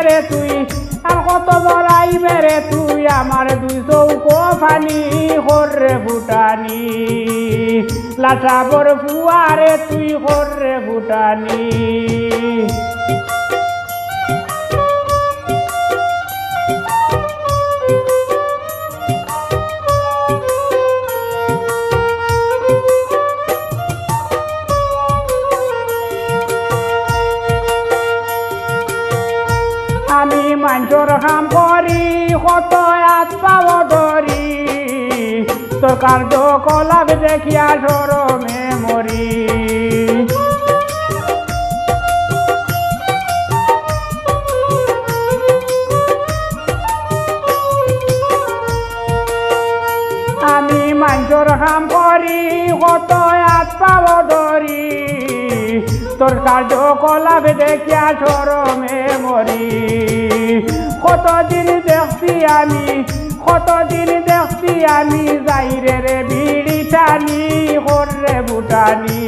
রে তুই আর কত জড়াইবে রে তুই আমার দুই চৌকো ফানি হরে ভুটানি লাঠা বর ফুয়ারে তুই হরে ভুটানি আমি মানুষের কাম করি কত হাত পাব ধরি তোর কার্য কলাপ দেখিয়া সরমে মরি আমি মানুষের কাম করি কত হাত পাব ধরি তোর কার্য কলাপ দেখিয়া সরমে মরি কতদিন দেখছি আমি যাইরে রে বিড়ি টানি হরে ভুটানি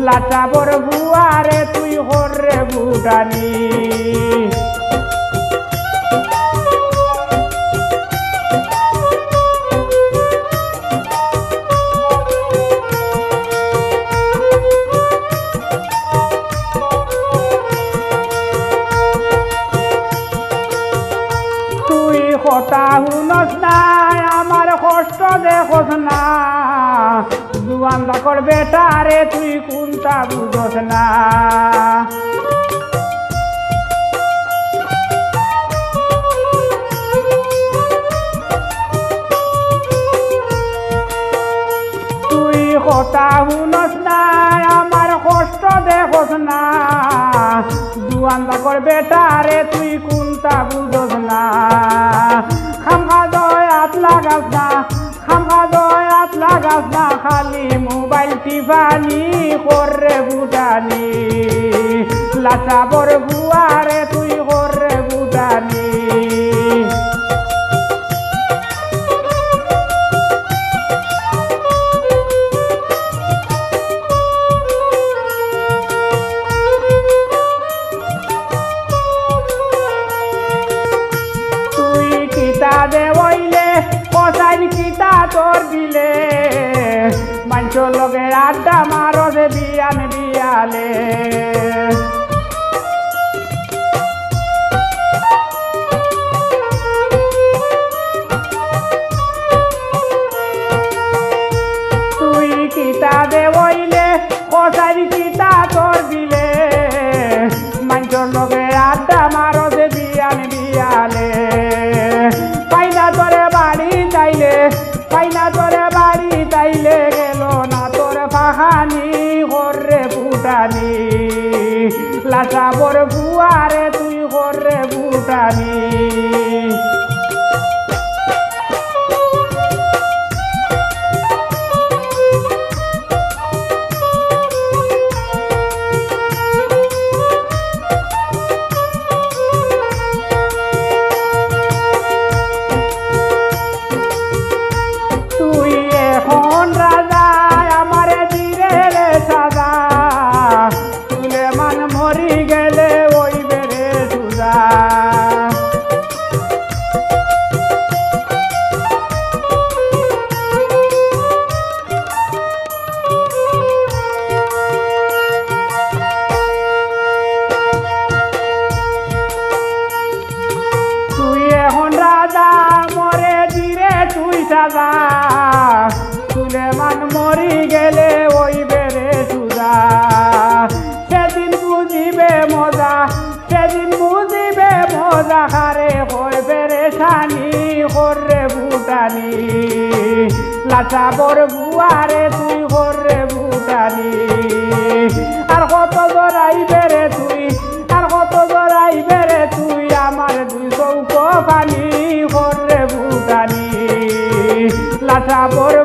লাটা বর বুয়ারে তুই হরে ভুটানি কথা শুনস না আমার কষ্ট দেখস না জুয়ান ডাকর বেটারে তুই কোনটা বুঝস না তুই কথা শুনস না আমার কষ্ট দেখস না জুয়ান ডাকর বেটারে তুই কোনটা বুঝস না খামখা দয়াত লাগাস না খালি মোবাইল টিফানি করে বুটানি লাটা বর বুয়ারে তুই করে বুটানি তুই কিতা দেবইলে কসাইন কিতা তোর দিলে মানুষের লগে আড্ডা মারো যে বিয়ান বিয়ালে তুই কিতা দেবইলে কসাইন কিতা তোর দিলে মানুষের লগে আড্ডা মারো যে বিয়ান বিয়ালে পাইনা তোরে বাড়ি তাইলে গেল না তোর ফাহানি হরে ভুটানি লাটা বর বুয়ারে তুই হরে ভুটানি সাজা সুলেমান মরি গেলে ওই বেড়ে সুজা সেদিন বুঝিবে মজা হারে হয়ে বেড়ে সানি হরে ভুটানি লাটা বর বুয়ারে তুই হরে ভুটানি আর কত জড়াইবে রে তুই আমার দুই চৌকো পানি হরে ভুটানি লাঠা বর